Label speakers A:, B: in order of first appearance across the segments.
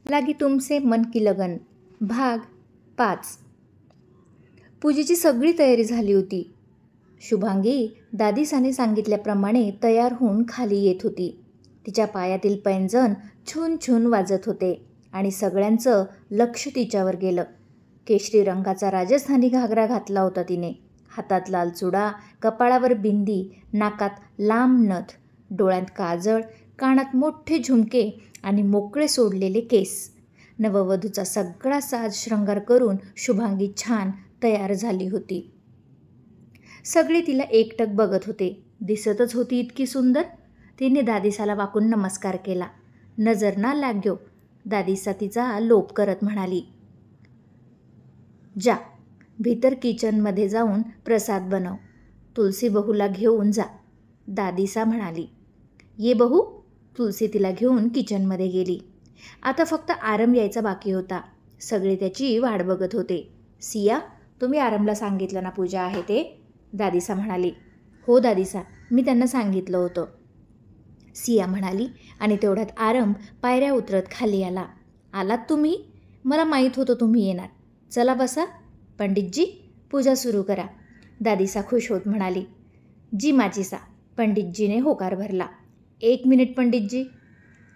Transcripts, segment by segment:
A: लागी तुमसे मन की लगन भाग 5. पूजेची सगळी तयारी झाली होती. शुभांगी दादीसाने सांगितल्याप्रमाणे तयार होऊन खाली येत होती. तिच्या पायातील पैंजण छून छून वाजत होते आणि सगळ्यांचं लक्ष तिच्यावर गेलं. केशरी रंगाचा राजस्थानी घागरा घातला होता तिने. हातात लाल चुडा, कपाळावर बिंदी, नाकात लांब नथ, डोळ्यात काजळ, कानात मोठे झुमके आणि मोकळे सोडलेले केस. नववधूचा सगळा साज शृंगार करून शुभांगी छान तयार झाली होती. सगळे तिला एकटक बघत होते. दिसतच होती इतकी सुंदर. तिने दादीसाला वाकून नमस्कार केला. नजर ना लाग्यो, दादीसा तिचा लोप करत म्हणाली. जा, भीतर किचनमध्ये जाऊन प्रसाद बनव. तुलसी बहुला घेऊन जा, दादीसा म्हणाली. ये बहू. तुलसी तिला घेऊन किचनमध्ये गेली. आता फक्त आरम यायचा बाकी होता. सगळे त्याची वाट बघत होते. सिया, तुम्ही आरमला सांगितलं ना पूजा आहे ते, दादीसा म्हणाली. हो दादीसा, मी त्यांना सांगितलं होतं, सिया म्हणाली. आणि तेवढ्यात आरम पायऱ्या उतरत खाली आला. आलात तुम्ही? मला माहीत होतं तुम्ही येणार. चला बसा. पंडितजी, पूजा सुरू करा, दादीसा खुश होत म्हणाली. जी माजीसा, पंडितजीने होकार भरला. 1 मिनिट पंडितजी.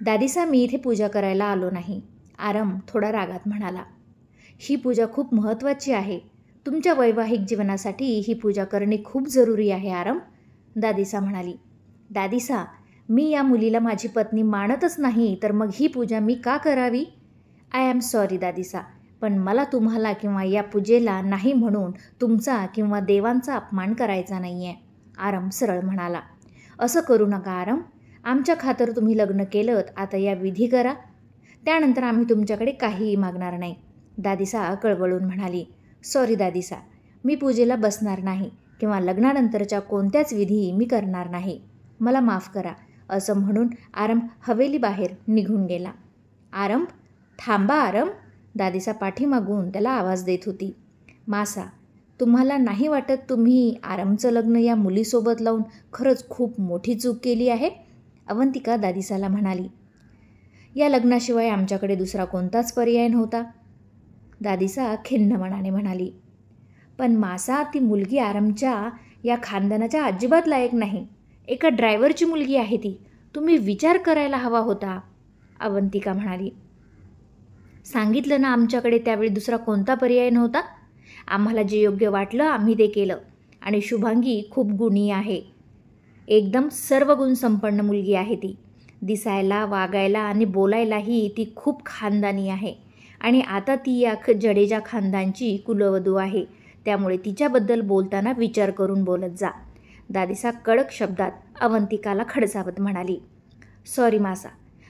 A: दादीसा, मी इथे पूजा करायला आलो नाही, आरम थोडा रागात म्हणाला. ही पूजा खूप महत्त्वाची आहे. तुमच्या वैवाहिक जीवनासाठी ही पूजा करणे खूप जरुरी आहे आरम, दादीसा म्हणाली. दादीसा, मी या मुलीला माझी पत्नी मानतच नाही, तर मग ही पूजा मी का करावी? आय एम सॉरी दादीसा, पण मला तुम्हाला किंवा या पूजेला नाही म्हणून तुमचा किंवा देवांचा अपमान करायचा नाही आहे, आरम सरळ म्हणाला. असं करू नका आरम. आमच्या खातर तुम्ही लग्न केलं, आता या विधी करा. त्यानंतर आम्ही तुमच्याकडे काहीही मागणार नाही, दादीसा कळवळून म्हणाली. सॉरी दादीसा, मी पूजेला बसणार नाही किंवा लग्नानंतरच्या कोणत्याच विधी मी करणार नाही, मला माफ करा, असं म्हणून आरम हवेली बाहेर निघून गेला. आरम, थांबा आरम, दादीसा पाठीमागून त्याला आवाज देत होती. मासा, तुम्हाला नाही वाटत तुम्ही आरमचं लग्न या मुलीसोबत लावून खरंच खूप मोठी चूक केली आहे, अवंतिका दादीसाला म्हणाली. या लग्नाशिवाय आमच्याकडे दुसरा कोणताच पर्याय नव्हता, दादीसा खिन्न मनाने म्हणाली. पण मासा, ती मुलगी आरमच्या या खानदानाच्या अजिबात लायक नाही. एका ड्रायव्हरची मुलगी आहे ती. तुम्ही विचार करायला हवा होता, अवंतिका म्हणाली. सांगितलं ना, आमच्याकडे त्यावेळी दुसरा कोणता पर्याय नव्हता. आम्हाला जे योग्य वाटलं आम्ही ते केलं. आणि शुभांगी खूप गुणी आहे. एकदम सर्व गुण संपन्न मुलगी आहे ती. दिसायला, वागायला आणि बोलायलाही ती खूप खानदानी आहे. आणि आता ती या जडेजा खानदानची कुलवधू आहे. त्यामुळे तिच्याबद्दल बोलताना विचार करून बोलत जा, दादीसा कडक शब्दात अवंतिकाला खडसावत म्हणाली. सॉरी मासा,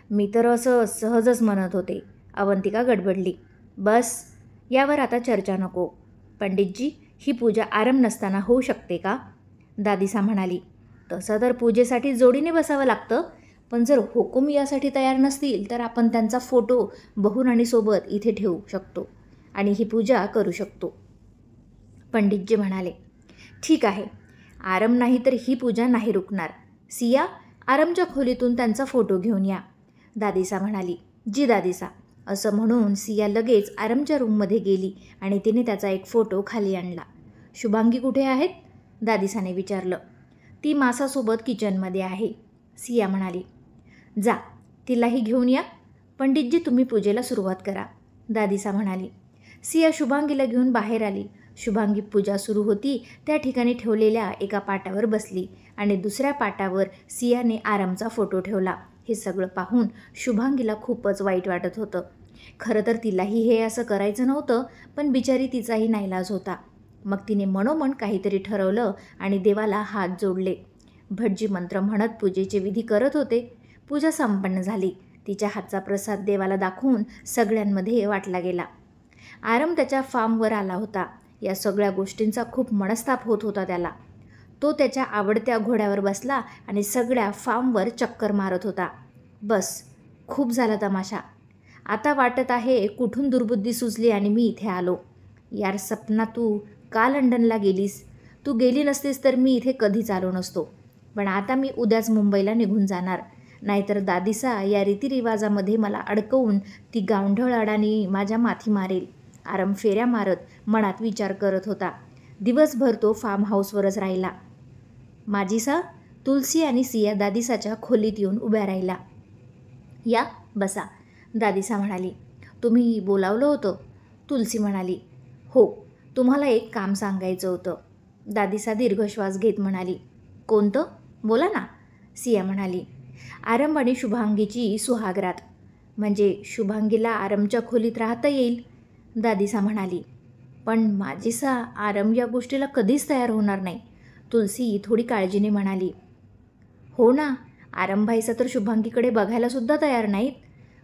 A: मी तर असं सहजच म्हणत होते, अवंतिका गडबडली. बस, यावर आता चर्चा नको. पंडितजी, ही पूजा आरम नसताना होऊ शकते का, दादीसा म्हणाली. तसं तर पूजेसाठी जोडीने बसावं लागतं, पण जर हुकूम यासाठी तयार नसतील तर आपण त्यांचा फोटो बहुराणीसोबत इथे ठेवू शकतो आणि ही पूजा करू शकतो, पंडितजी म्हणाले. ठीक आहे, आरम नाही तर ही पूजा नाही रुकणार. सिया, आरमच्या खोलीतून त्यांचा फोटो घेऊन या, दादीसा म्हणाली. जी दादीसा, असं म्हणून सिया लगेच आरमच्या रूममध्ये गेली आणि तिने त्याचा एक फोटो खाली आणला. शुभांगी कुठे आहेत, दादीसाने विचारलं. ती मासासोबत किचनमध्ये आहे, सिया म्हणाली. जा, तिलाही घेऊन या. पंडितजी, तुम्ही पूजेला सुरुवात करा, दादीसा म्हणाली. सिया शुभांगीला घेऊन बाहेर आली. शुभांगी पूजा सुरू होती त्या ठिकाणी ठेवलेल्या एका पाटावर बसली आणि दुसऱ्या पाटावर सियाने आरमचा फोटो ठेवला. हे सगळं पाहून शुभांगीला खूपच वाईट वाटत होतं. खरं तर तिलाही हे असं करायचं नव्हतं, पण बिचारी तिचाही नाईलाज होता. मग तिने मनोमन काहीतरी ठरवलं आणि देवाला हात जोडले. भटजी मंत्र म्हणत पूजेचे विधी करत होते. पूजा संपन्न झाली. तिच्या हातचा प्रसाद देवाला दाखवून सगळ्यांमध्ये वाटला गेला. आरम त्याच्या फार्मवर आला होता. या सगळ्या गोष्टींचा खूप मनस्ताप होत होता त्याला. तो त्याच्या आवडत्या घोड्यावर बसला आणि सगळ्या फार्मवर चक्कर मारत होता. बस, खूप झाला तमाशा. आता वाटत आहे कुठून दुर्बुद्धी सुचली आणि मी इथे आलो. यार सपना, तू का लंडनला गेलीस? तू गेली नसतीस तर मी इथे कधीच आलो नसतो. पण आता मी उद्याच मुंबईला निघून जाणार. नाहीतर दादीसा या रीतिरिवाजामध्ये मला अडकवून ती गावढळ अडाणी माझ्या माथी मारेल. आरम फेऱ्या मारत मनात विचार करत होता. दिवसभर तो फार्म हाऊसवरच राहिला. माजीसा, तुलसी आणि सिया दादीसाच्या खोलीत येऊन उभ्या राहिला. या बसा, दादीसा म्हणाली. तुम्ही बोलावलं होतं? तुलसी म्हणाली. हो, तुम्हाला एक काम सांगायचं होतं. दादीसा दीर्घश्वास घेत म्हणाली. कोणतं? बोला ना, सिया म्हणाली. आरंभ आणि शुभांगीची सुहागरात, म्हणजे शुभांगीला आरमच्या खोलीत राहता येईल, दादीसा म्हणाली. पण माजीसा, आरम या गोष्टीला कधीच तयार होणार नाही, तुलसी थोडी काळजीने म्हणाली. हो ना, आरंभाईसा तर शुभांगीकडे बघायलासुद्धा तयार नाहीत.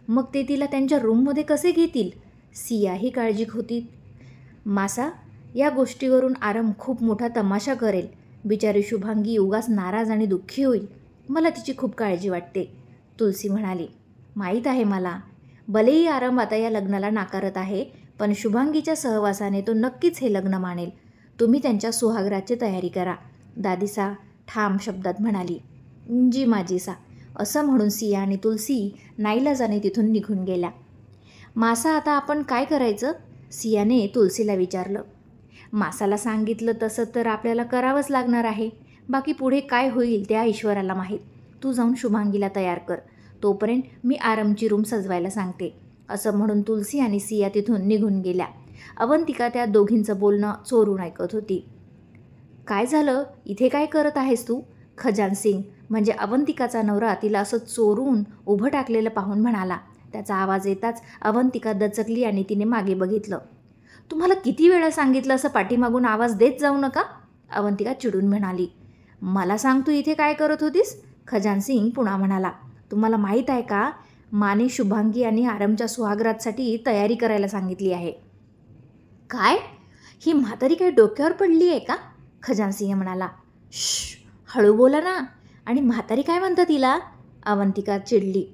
A: मग ते तिला त्यांच्या रूममध्ये कसे घेतील? सियाही काळजीक होती. मासा, या गोष्टीवरून आरम खूप मोठा तमाशा करेल. बिचारी शुभांगी उगाच नाराज आणि दुःखी होईल. मला तिची खूप काळजी वाटते, तुलसी म्हणाली. माहीत आहे मला. भलेही आरम आता या लग्नाला नाकारत आहे, पण शुभांगीच्या सहवासाने तो नक्कीच हे लग्न मानेल. तुम्ही त्यांच्या सुहागराची तयारी करा, दादीसा ठाम शब्दात म्हणाली. जी माजीसा, असं म्हणून सिया आणि तुलसी नाईलाजाने तिथून निघून गेल्या. मासा, आता आपण काय करायचं? सियाने तुलसीला विचारलं. मासाला सांगितलं तसं तर आपल्याला करावंच लागणार आहे. बाकी पुढे काय होईल त्या ईश्वराला माहीत. तू जाऊन शुभांगीला तयार कर. तोपर्यंत मी आरमची रूम सजवायला सांगते, असं म्हणून तुलसी आणि सिया तिथून निघून गेल्या. अवंतिका त्या दोघींचं बोलणं चोरून ऐकत होती. काय झालं? इथे काय करत आहेस तू? खजान सिंग म्हणजे अवंतिकाचा नवरा तिला असं चोरून उभं टाकलेलं पाहून म्हणाला. त्याचा आवाज येताच अवंतिका दचकली आणि तिने मागे बघितलं. तुम्हाला किती वेळा सांगितलं असं पाठीमागून आवाज देत जाऊ नका, अवंतिका चिडून म्हणाली. मला सांग, तू इथे काय करत होतीस? खजान सिंग पुन्हा म्हणाला. तुम्हाला माहीत आहे का, माने शुभांगी आणि आरमच्या सुहागरातसाठी तयारी करायला सांगितली आहे. काय? ही म्हातारी काय डोक्यावर पडली आहे का? खजान सिंह म्हणाला. श्श, हळू बोला ना. आणि म्हातारी काय म्हणतात तिला? अवंतिका चिडली.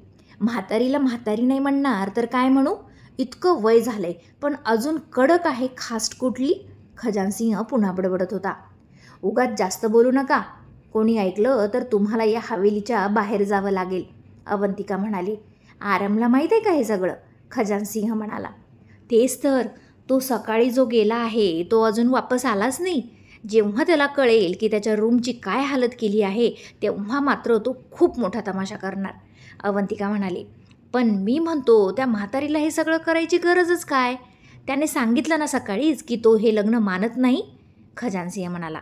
A: म्हातारीला म्हातारी नाही म्हणणार तर काय म्हणू? इतकं वय झालंय पण अजून कडक आहे खास्ट कुठली, खजान सिंह पुन्हा बडबडत होता. उगाच जास्त बोलू नका, कोणी ऐकलं तर तुम्हाला या हवेलीच्या बाहेर जावं लागेल, अवंतिका म्हणाली. आरमला माहीत आहे का हे सगळं? खजान सिंह म्हणाला. तेच तर, तो सकाळी जो गेला आहे तो अजून वापस आलाच नाही. जेव्हा त्याला कळेल की त्याच्या रूमची काय हालत केली आहे तेव्हा मात्र तो खूप मोठा तमाशा करणार, अवंतिका म्हणाली. पण मी म्हणतो, त्या म्हातारीला हे सगळं करायची गरजच काय? त्याने सांगितलं ना सकाळीच की तो हे लग्न मानत नाही, खजान सिंह म्हणाला.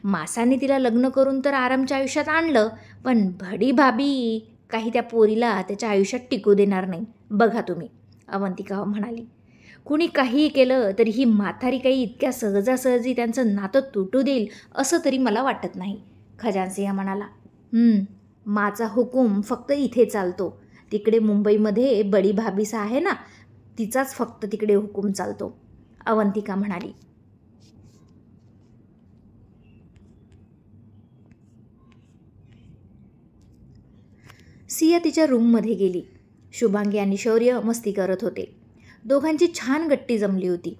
A: मासाने तिला लग्न करून तर आरामच्या आयुष्यात आणलं, पण भडी भाभी काही त्या पोरीला त्याच्या आयुष्यात टिकू देणार नाही, बघा तुम्ही, अवंतिका म्हणाली. कुणी काहीही केलं तरी ही म्हातारी काही इतक्या सहजासहजी त्यांचं नातं तुटू देईल असं तरी मला वाटत नाही, खजान सिंह म्हणाला. माचा हुकूम फक्त इथे चालतो. तिकडे मुंबईमध्ये बडी भाभीसा आहे ना, तिचाच फक्त तिकडे हुकूम चालतो, अवंतिका म्हणाली. सिया तिच्या रूममध्ये गेली. शुभांगी आणि शौर्य मस्ती करत होते. दोघांची छान गट्टी जमली होती.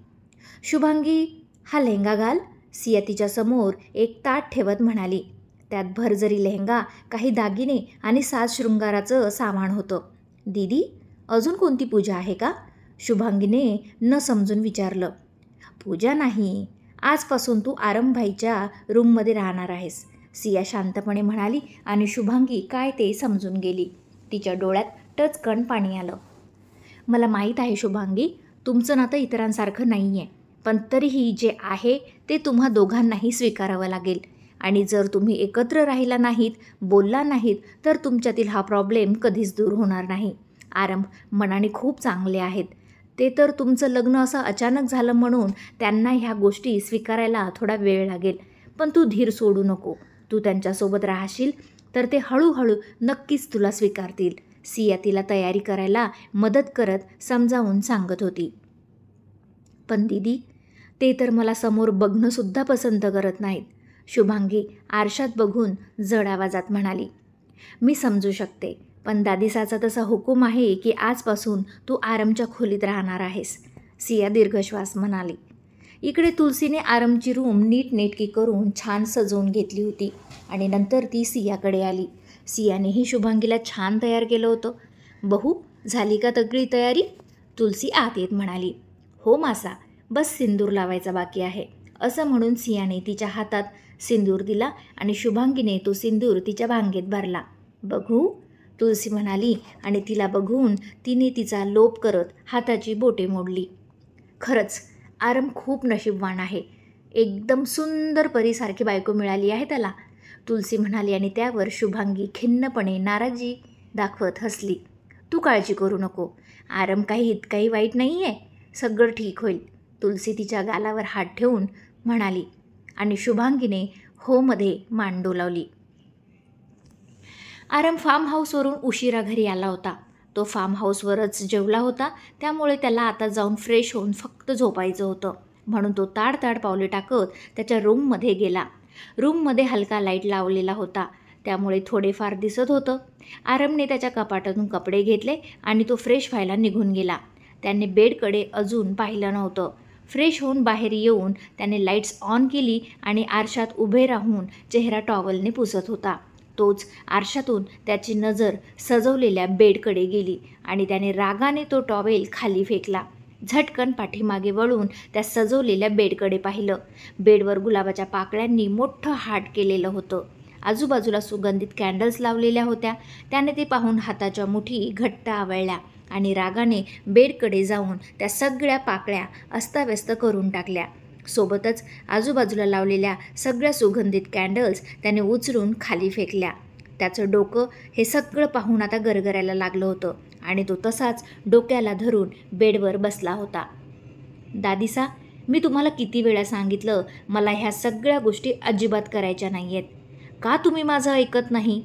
A: शुभांगी, हा लेहंगा घाल, सिया तिच्या समोर एक ताट ठेवत म्हणाली. त्यात भरजरी लेहंगा, काही दागिने आणि साज शृंगाराचं सामान होतं. दीदी, अजून कोणती पूजा आहे का? शुभांगीने न समजून विचारलं. पूजा नाही, आजपासून तू आरंभाईच्या रूममध्ये राहणार आहेस, सिया शांतपणे म्हणाली आणि शुभांगी काय ते समजून गेली. तिच्या डोळ्यात टचकन पाणी आलं. मला माहीत आहे शुभांगी, तुमचं नातं इतरांसारखं नाही आहे, पण तरीही जे आहे ते तुम्हा दोघांनाही स्वीकारावं लागेल. आणि जर तुम्ही एकत्र राहिला नाहीत, बोलला नाहीत, तर तुमच्यातील हा प्रॉब्लेम कधीच दूर होणार नाही. आरंभ मनाने खूप चांगले आहेत. ते तर तुमचं लग्न असं अचानक झालं म्हणून त्यांना ह्या गोष्टी स्वीकारायला थोडा वेळ लागेल. पण तू धीर सोडू नको. तू त्यांच्यासोबत राहशील तर ते हळूहळू नक्कीच तुला स्वीकारतील, सिया तिला तयारी करायला मदत करत समजावून सांगत होती. पण दीदी, ते तर मला समोर बघणंसुद्धा पसंत करत नाहीत, शुभांगी आरशात बघून जड आवाजात म्हणाली. मी समजू शकते, पण दादीसाचा तसा हुकूम आहे की आजपासून तू आरमच्या खोलीत राहणार आहेस, सिया दीर्घश्वास म्हणाली. इकडे तुलसीने आरमची रूम नीटनेटकी करून छान सजवून घेतली होती आणि नंतर ती सियाकडे आली. सियानेही शुभांगीला छान तयार केलं होतं. बहू, झाली का सगळी तयारी? तुलसी आत येत म्हणाली. हो मासा, बस सिंदूर लावायचा बाकी आहे, असं म्हणून सियाने तिच्या हातात सिंदूर दिला आणि शुभांगीने तो सिंदूर तिच्या भांगेत भरला. बघू, तुलसी म्हणाली आणि तिला बघून तिने तिचा लोभ करत हाताची बोटे मोडली. खरंच आरम खूप नशीबवान आहे. एकदम सुंदर परीसारखी बायको मिळाली आहे त्याला, तुलसी म्हणाली आणि त्यावर शुभांगी खिन्नपणे नाराजी दाखवत हसली. तू काळजी करू नको, आरम काही इतकाही वाईट नाही आहे, सगळं ठीक होईल, तुलसी तिच्या गालावर हात ठेवून म्हणाली आणि शुभांगीने हो मध्ये मान डोलावली. आरम फार्म हाऊसवरून उशिरा घरी आला होता. तो फार्म हाऊसवरच जेवला होता, त्यामुळे त्याला आता जाऊन फ्रेश होऊन फक्त झोपायचं होतं. म्हणून तो ताड पावले टाकत त्याच्या रूममध्ये गेला. रूममध्ये हलका लाईट लावलेला होता, त्यामुळे थोडेफार दिसत होतं. आरमने त्याच्या कपाटातून कपडे घेतले आणि तो फ्रेश व्हायला निघून गेला. त्याने बेडकडे अजून पाहिलं नव्हतं. फ्रेश होऊन बाहेर येऊन त्याने लाईट्स ऑन केली आणि आरशात उभे राहून चेहरा टॉवलने पुसत होता. तोच आरशातून त्याची नजर सजवलेल्या बेडकडे गेली आणि त्याने रागाने तो टॉवेल खाली फेकला. झटकन पाठीमागे वळून त्या सजवलेल्या बेडकडे पाहिलं. बेडवर गुलाबाच्या पाकळ्यांनी मोठं हार्ट केलेलं होतं. आजूबाजूला सुगंधित कॅन्डल्स लावलेल्या होत्या. त्याने ते पाहून हाताच्या मुठी घट्ट आवळल्या आणि रागाने बेडकडे जाऊन त्या सगळ्या पाकळ्या अस्ताव्यस्त करून टाकल्या. सोबतच आजूबाजूला लावलेल्या सगळ्या सुगंधित कॅन्डल्स त्याने उचलून खाली फेकल्या. त्याचं डोकं हे सगळं पाहून आता गरगरायला लागलं होतं आणि तो तसाच डोक्याला धरून बेडवर बसला होता. दादीसा, मी तुम्हाला किती वेळा सांगितलं मला ह्या सगळ्या गोष्टी अजिबात करायच्या नाही आहेत. का तुम्ही माझं ऐकत नाही?